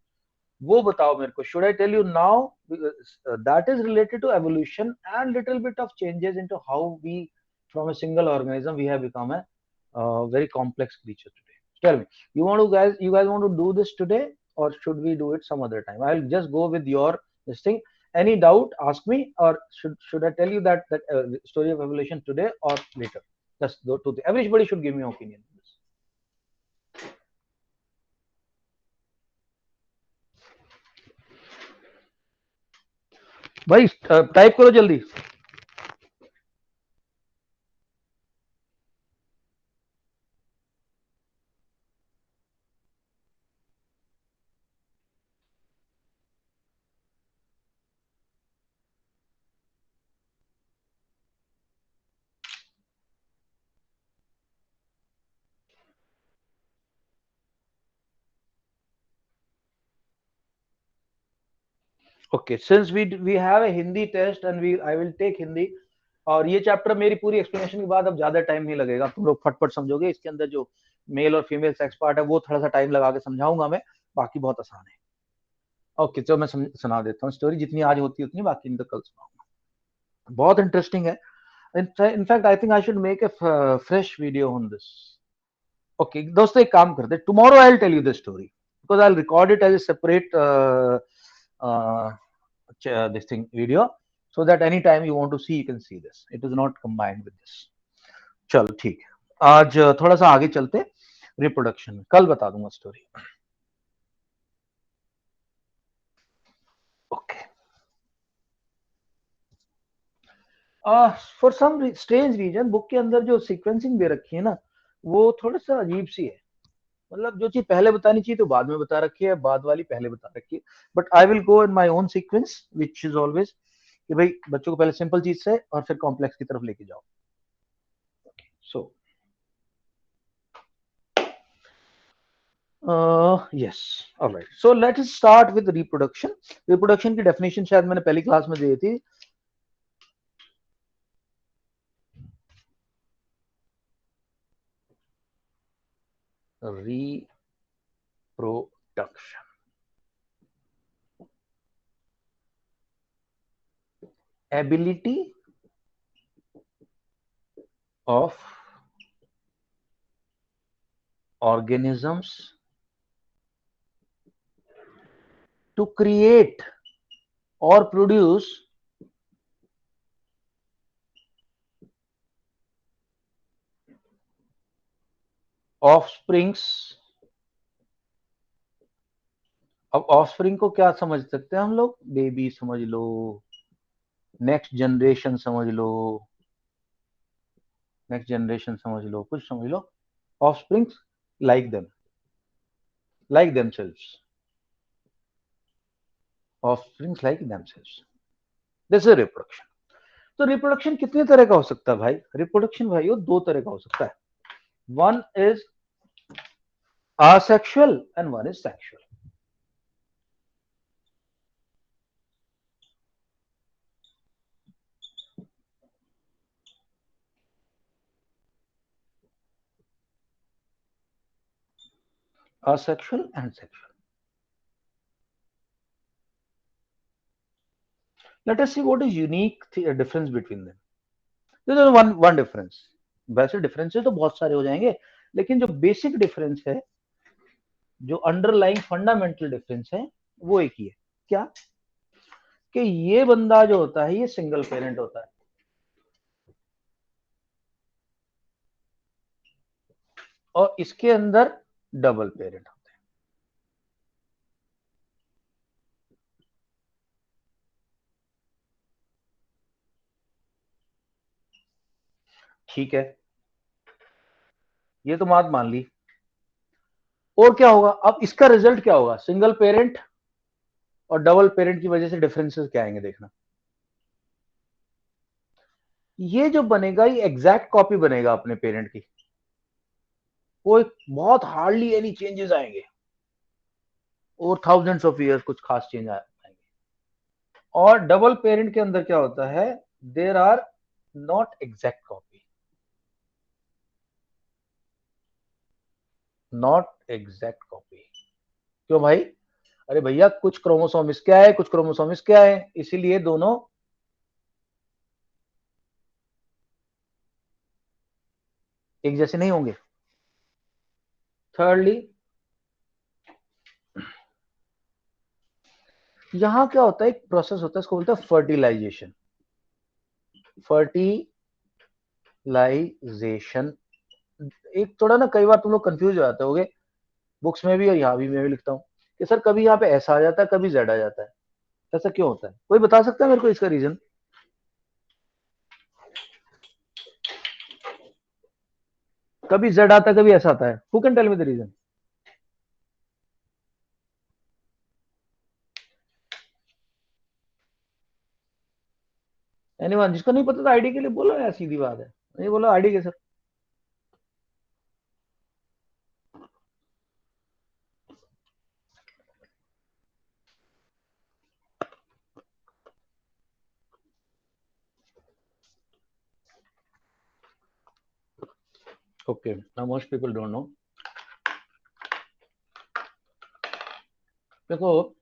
वो बताओ मेरे को। Should I tell you now? That is related to evolution and little bit of changes into how we from a single organism we have become a very complex creature today. Tell me, you guys want to do this today, or should we do it some other time? I'll just go with your this thing. Any doubt, ask me, or should I tell you that story of evolution today or later? Just go to everybody should give me an opinion. भाई type करो जल्दी। Okay, since we have a Hindi test and I will take Hindi, और ये chapter मेरी पूरी explanation के बाद अब ज्यादा टाइम नहीं लगेगा, तुम लोग फटफट समझोगे। इसके अंदर जो मेल और फीमेल सेक्स पार्ट है वो थोड़ा सा टाइम लगा के समझाऊंगा मैं, बाकी बहुत आसान है। ओके, तो मैं सुना देता हूँ स्टोरी, जितनी आज होती है उतनी, बाकी नहीं तो कल सुनाऊंगा। बहुत इंटरेस्टिंग है। In fact I think I should make a fresh video on this. Okay दोस्तों, एक काम करते, tomorrow I will tell you this story, because I will record it as a separate this thing video, so that anytime you want to see you can see this. It is not combined with this. चलो ठीक है, आज थोड़ा सा आगे चलते, reproduction में कल बता दूंगा story. Okay, for some strange reason book के अंदर जो सीक्वेंसिंग दे रखी है ना, वो थोड़ा सा अजीब सी है। मतलब जो चीज पहले बतानी चाहिए तो बाद में बता रखी है, बाद वाली पहले बता रखी है। But I will go in my own sequence which is always कि भाई बच्चों को पहले सिंपल चीज से और फिर कॉम्प्लेक्स की तरफ लेके जाओ। सो yes, all right, so let us start with reproduction. Reproduction की definition शायद मैंने पहली क्लास में दी थी। Reproduction, ability of organisms to create or produce offsprings. अब ऑफस्प्रिंग को क्या समझ सकते हैं हम लोग? बेबी समझ लो, नेक्स्ट जनरेशन समझ लो, नेक्स्ट जनरेशन समझ लो, कुछ समझ लो. Offsprings like themselves. Offsprings like themselves. This is reproduction. तो रिप्रोडक्शन कितने तरह का हो सकता है भाई? रिप्रोडक्शन भाई वो दो तरह का हो सकता है. One is asexual and one is sexual. Asexual and sexual. Let us see what is unique difference between them. There is one difference. वैसे डिफरेंसेस तो बहुत सारे हो जाएंगे, लेकिन जो बेसिक डिफरेंस है, जो अंडरलाइंग फंडामेंटल डिफरेंस है, वो एक ही है. क्या? कि ये बंदा जो होता है ये सिंगल पेरेंट होता है और इसके अंदर डबल पेरेंट होते हैं. ठीक है, ये तो बात मान ली. और क्या होगा? अब इसका रिजल्ट क्या होगा? सिंगल पेरेंट और डबल पेरेंट की वजह से डिफरेंसेस क्या आएंगे देखना. ये जो बनेगा ये एग्जैक्ट कॉपी बनेगा अपने पेरेंट की. वो बहुत हार्डली एनी चेंजेस आएंगे और थाउजेंड्स ऑफ ईयर्स कुछ खास चेंज आएंगे. और डबल पेरेंट के अंदर क्या होता है? There are not exact copy. Not exact copy. क्यों भाई? अरे भैया कुछ क्रोमोसोम इसके आए, कुछ क्रोमोसोम इसके आए, इसीलिए दोनों एक जैसे नहीं होंगे. थर्डली, यहां क्या होता है? एक प्रोसेस होता है, इसको बोलते हैं फर्टिलाइजेशन. फर्टिलाइजेशन एक थोड़ा ना, कई बार तुम लोग कंफ्यूज हो जाते होगे, बुक्स में भी और यहाँ भी मैं भी लिखता हूँ कि सर कभी यहाँ पे ऐसा आ जाता है, कभी जेड आ जाता है. ऐसा क्यों होता है? कोई बता सकता है मेरे को इसका रीजन? कभी जेड आता है, कभी ऐसा आता है. Who can tell me the reason? Anyone? जिसको नहीं पता तो आईडी के लिए बोलो यार, सीधी बात है. नहीं बोलो आईडी के sir. Okay, now most people don't know. देखो,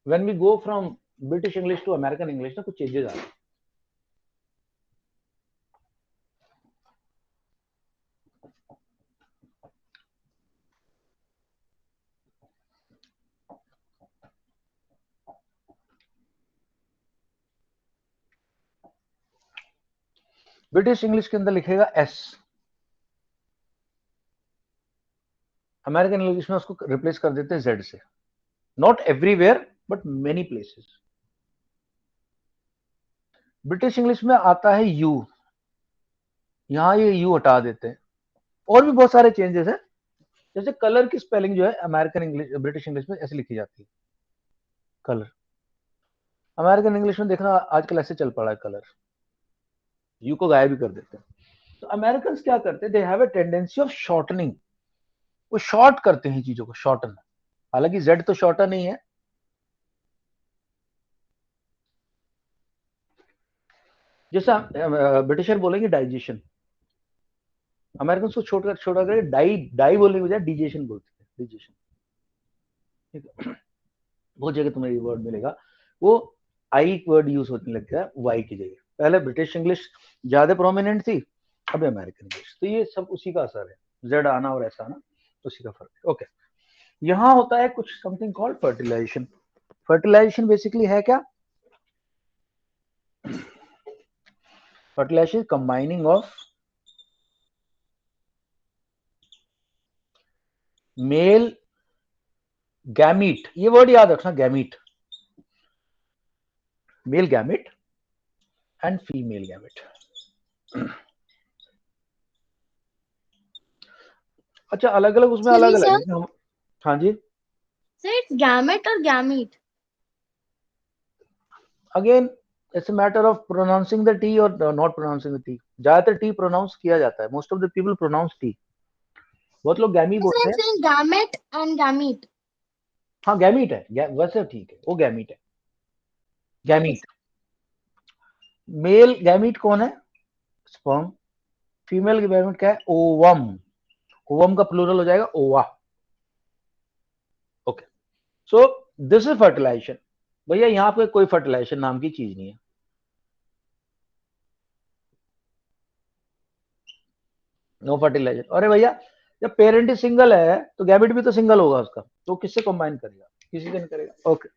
when we go from British English to American English ना कुछ चेंजेस आ रहे हैं. ब्रिटिश इंग्लिश के अंदर लिखेगा एस, अमेरिकन इंग्लिश में उसको रिप्लेस कर देते हैं जेड से. Not everywhere but many places. British English में आता है यू, यहां ये यू हटा देते हैं. और भी बहुत सारे चेंजेस है. जैसे कलर की स्पेलिंग जो है अमेरिकन इंग्लिश, ब्रिटिश इंग्लिश में ऐसे लिखी जाती है कलर. अमेरिकन इंग्लिश में देखना आजकल ऐसे चल पड़ा है कलर, यू को गायब भी कर देते हैं. तो अमेरिकन क्या करते हैं? They have a tendency of shortening. वो शॉर्ट करते हैं चीजों को, शॉर्टन. हालांकि जेड तो शॉर्टर नहीं है. जैसा ब्रिटिशर बोलेंगे डाइजेशन, अमेरिकन को छोटा छोटा करके डाई डाई बोलने की बजाय डिजेशन बोलते हैं. डिजेशन, ठीक है. बहुत जगह तुम्हें ये वर्ड मिलेगा. वो आई वर्ड यूज होने लग गया वाई की जगह. पहले ब्रिटिश इंग्लिश ज्यादा प्रोमिनेंट थी, अभी अमेरिकन इंग्लिश। तो ये सब उसी का असर है, जेड आना और ऐसा आना उसी का फर्क है। ओके, यहां होता है कुछ something called fertilization. Fertilization basically है क्या? Fertilization combining of male gamete, ये वर्ड याद रखना, gamete, male gamete and female gamete. अच्छा, अलग अलग उसमें अलग Excuse me, अलग sir. है। हाँ जी, Sir, it's gamete or gamete? Again it's a matter of pronouncing the T और नॉट प्रोनाउंसिंग द टी। ज्यादातर टी प्रोनाउंस किया जाता है, most of the people pronounce T, बहुत लोग गैमी Sir, बोलते I'm हैं। saying gamete and gamete. हाँ गैमीट है, वैसे ठीक है, वो गैमीट है, Okay, gamete. sir. Male gamete कौन है? स्पर्म। फीमेल गैमीट क्या है? ओवम। ओवम का प्लूरल हो जाएगा ova. Okay, so this is fertilization. भैया यहाँ पे कोई फर्टिलाइजेशन नाम की चीज नहीं है, नो फर्टिलाइजेशन। अरे भैया, जब पेरेंट ही सिंगल है तो गैमेट भी तो सिंगल होगा उसका, तो किससे कंबाइन करेगा? किसी से नहीं करेगा। ओके,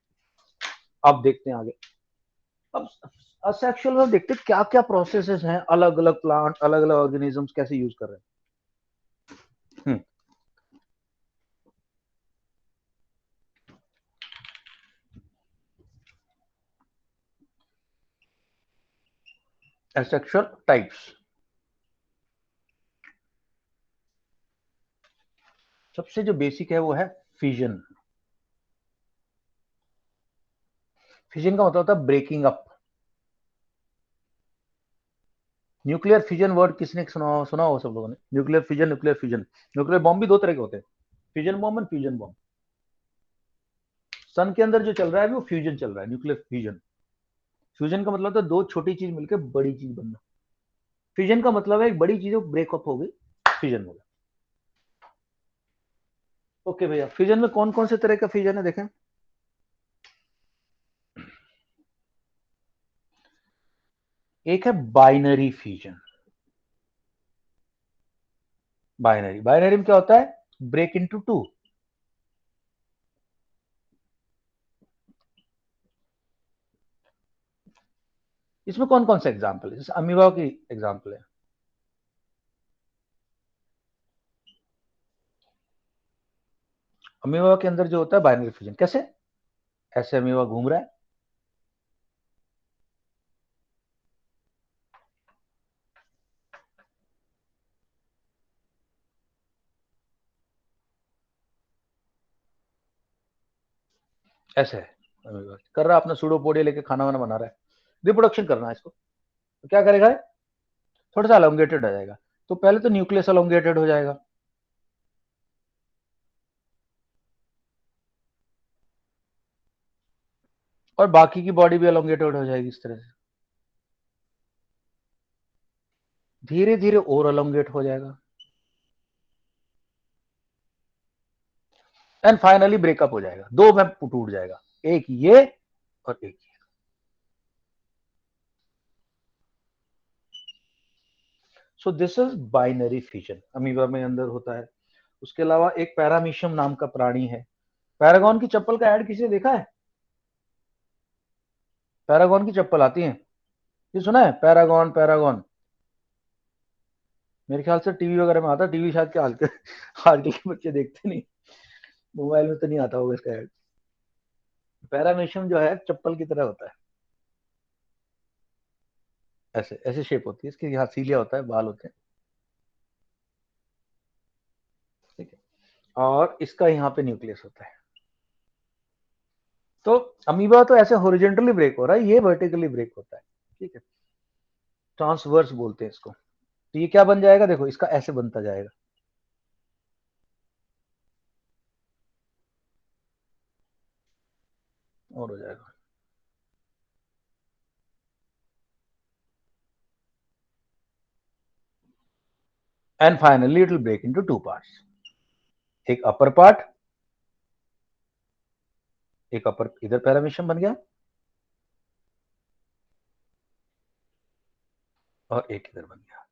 अब देखते हैं आगे। अब असेक्सुअल में देखते हैं क्या क्या प्रोसेसेस हैं, अलग अलग प्लांट, अलग अलग ऑर्गेनिजम्स कैसे यूज कर रहे हैं। Asexual types. सबसे जो बेसिक है वो है फिजन। फिजन का मतलब होता है breaking up. Nuclear fission word किसने सुना हो सब लोगों ने? Nuclear fission, nuclear fission. Nuclear bomb भी दो तरह के होते हैं, fission bomb and fusion bomb. Sun के अंदर जो चल रहा है वो फ्यूजन चल रहा है, न्यूक्लियर फ्यूजन। फ्यूजन का मतलब होता है दो छोटी चीज मिलकर बड़ी चीज बनना। फिजन का मतलब है एक बड़ी चीज ब्रेकअप हो गई, फिजन हो गया। ओके भैया, फिजन में कौन कौन से तरह का फिजन है देखें। एक है बाइनरी फ्यूजन। बाइनरी, बाइनरी में क्या होता है? Break into two. इसमें कौन कौन सा एग्जांपल है? जैसे अमीबा की एग्जांपल है। अमीबा के अंदर जो होता है बाइनरी फ्यूजन, कैसे? ऐसे अमीबा घूम रहा है, ऐसे है अमीबा कर रहा है अपना सूडोपोडिया लेके, खाना वाना बना रहा है, रिप्रोडक्शन करना है इसको, तो क्या करेगा? थोड़ा सा अलोंगेटेड आ जाएगा। तो पहले तो न्यूक्लियस अलोंगेटेड हो जाएगा, और बाकी की बॉडी भी अलोंगेटेड हो जाएगी इस तरह से, धीरे धीरे और अलोंगेट हो जाएगा, एंड फाइनली ब्रेकअप हो जाएगा, दो में टूट जाएगा, एक ये और एक ये। सो this is binary fission, amoeba में अंदर होता है। उसके अलावा एक पैरामीशियम नाम का प्राणी है। पैरागॉन की चप्पल का ऐड किसी ने देखा है? पैरागॉन की चप्पल आती है, ये सुना है? पैरागॉन, पैरागॉन मेरे ख्याल से टीवी वगैरह में आता है, टीवी शायद के आजकल के बच्चे देखते नहीं, मोबाइल में तो नहीं आता होगा इसका ऐड। पैरामीशियम जो है चप्पल की तरह होता है, ऐसे ऐसे शेप होती है इसकी, यहाँ सीलिया होता है, बाल होते हैं, ठीक है, और इसका यहाँ पे न्यूक्लियस होता है। तो अमीबा तो ऐसे हॉरिजॉन्टली ब्रेक हो रहा है, ये वर्टिकली ब्रेक होता है, ठीक है, ट्रांसवर्स बोलते हैं इसको। तो ये क्या बन जाएगा? देखो इसका ऐसे बनता जाएगा, और हो जाएगा, and finally it will break into two parts, एक अपर पार्ट, एक अपर इधर पैरामीशियम बन गया, और एक इधर बन गया।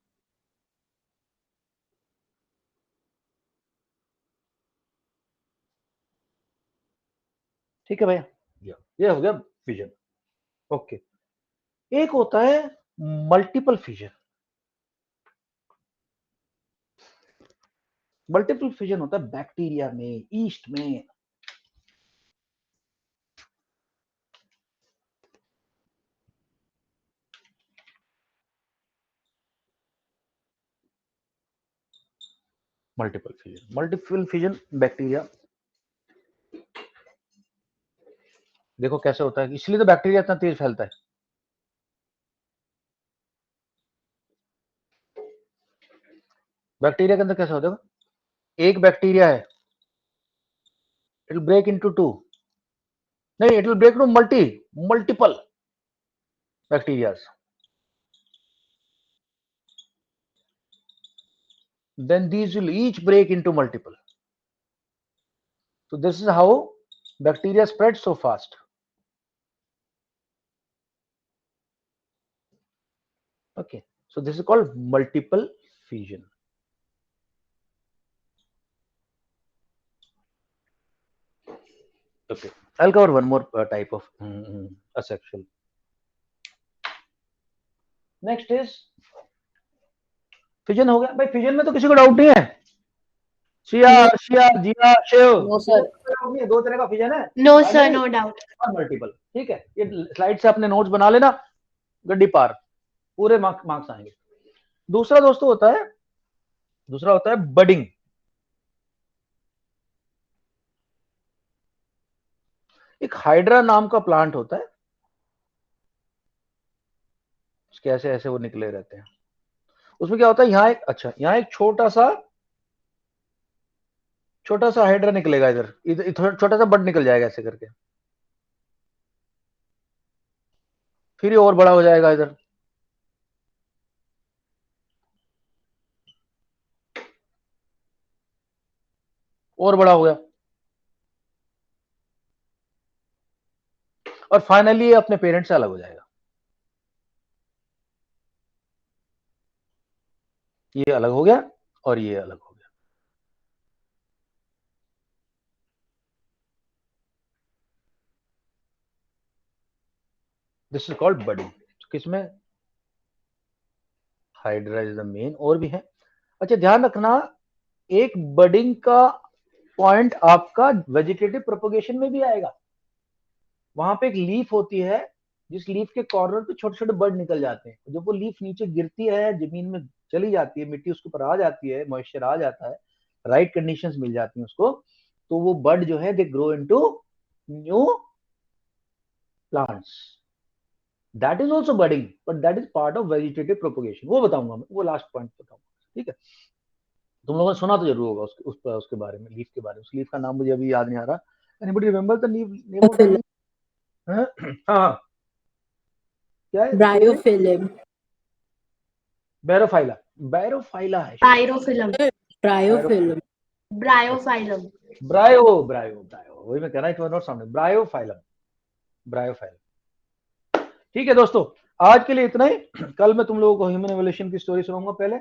ठीक है भैया, ये हो गया फिजन। ओके, एक होता है मल्टीपल फिजन। मल्टीपल फिजन होता है बैक्टीरिया में, ईस्ट में। मल्टीपल फिजन बैक्टीरिया, देखो कैसे होता है, इसलिए तो बैक्टीरिया इतना तेज फैलता है। बैक्टीरिया के अंदर कैसा होता है, एक बैक्टीरिया है, it will break into two, नहीं it will break into multiple bacterias, then these will each break into multiple. So this is how bacteria spread so fast. Okay, so this is called multiple fission. Okay, I'll cover one more type of asexual. Next is fission हो गया भाई। fission में तो किसी को doubt नहीं है, जिया, Shiv? No, sir. दो तरह का fission है, No, sir, no doubt. और मल्टीपल। ठीक है, ये स्लाइड से अपने नोट्स बना लेना, गड्डी पार, पूरे मार्क्स आएंगे। दूसरा दोस्तों होता है बडिंग। एक हाइड्रा नाम का प्लांट होता है, उसके ऐसे वो निकले रहते हैं। उसमें क्या होता है, यहाँ एक छोटा सा हाइड्रा निकलेगा, इधर छोटा सा बड निकल जाएगा ऐसे करके, फिर ये और बड़ा हो जाएगा इधर, और बड़ा हो गया, और फाइनली ये अपने पेरेंट से अलग हो जाएगा। ये अलग हो गया और ये अलग हो गया। This is called budding. किसमें? हाइड्रा इज द मेन, और भी है। अच्छा, ध्यान रखना, एक बडिंग का पॉइंट आपका वेजिटेटिव प्रोपगेशन में भी आएगा। वहां पे एक लीफ होती है, जिस लीफ के कॉर्नर पे छोटे छोटे बर्ड निकल जाते हैं। जब वो लीफ नीचे गिरती है, जमीन में चली जाती है, मिट्टी उसके ऊपर आ जाती है, मॉइस्चर आ जाता है, राइट कंडीशंस मिल जाती हैं उसको, तो वो बर्ड जो है they grow into new plants. That is also budding, but that is part of vegetative propagation. वो बताऊंगा मैं, वो लास्ट पॉइंट बताऊंगा। ठीक है, तुम लोगों ने सुना तो जरूर होगा उसके बारे में, लीफ के बारे में। उस लीफ का नाम मुझे अभी याद नहीं आ रहा। Anybody remember the name of the leaf? हाँ, क्या है? Bryophyllum. बैरोफाइला है। Pyrophyllum. Bryophyllum. Bryophyllum. ब्रायो वही मैं कह रहा हूँ, नॉट सामने, ब्रायोफाइलम। ठीक है दोस्तों, आज के लिए इतना ही। कल मैं तुम लोगों को ह्यूमन एवोल्यूशन की स्टोरी सुनाऊंगा पहले,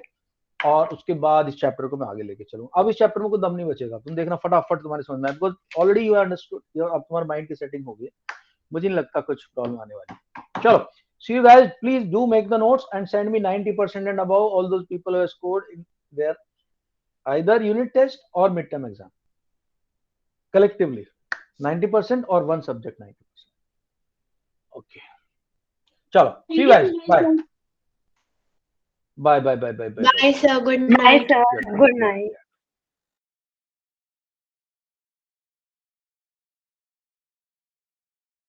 और उसके बाद इस चैप्टर को मैं आगे लेके चलूंगा। अब इस चैप्टर में कोई दम नहीं बचेगा, तुम देखना फटाफट तुम्हारे समझ में, बिकॉज ऑलरेडी यू अंडरस्टूड, अब तुम्हारे माइंड की सेटिंग हो गई, मुझे नहीं लगता कुछ प्रॉब्लम आने वाली। चलो, see you guys, please do make the notes and send me 90% and above, all those people who have scored in their either unit test or midterm exam collectively 90% or one subject 90%. Okay, chalo, see you guys, bye. Bye, Bye, sir. Good Bye, night. sir. Good night.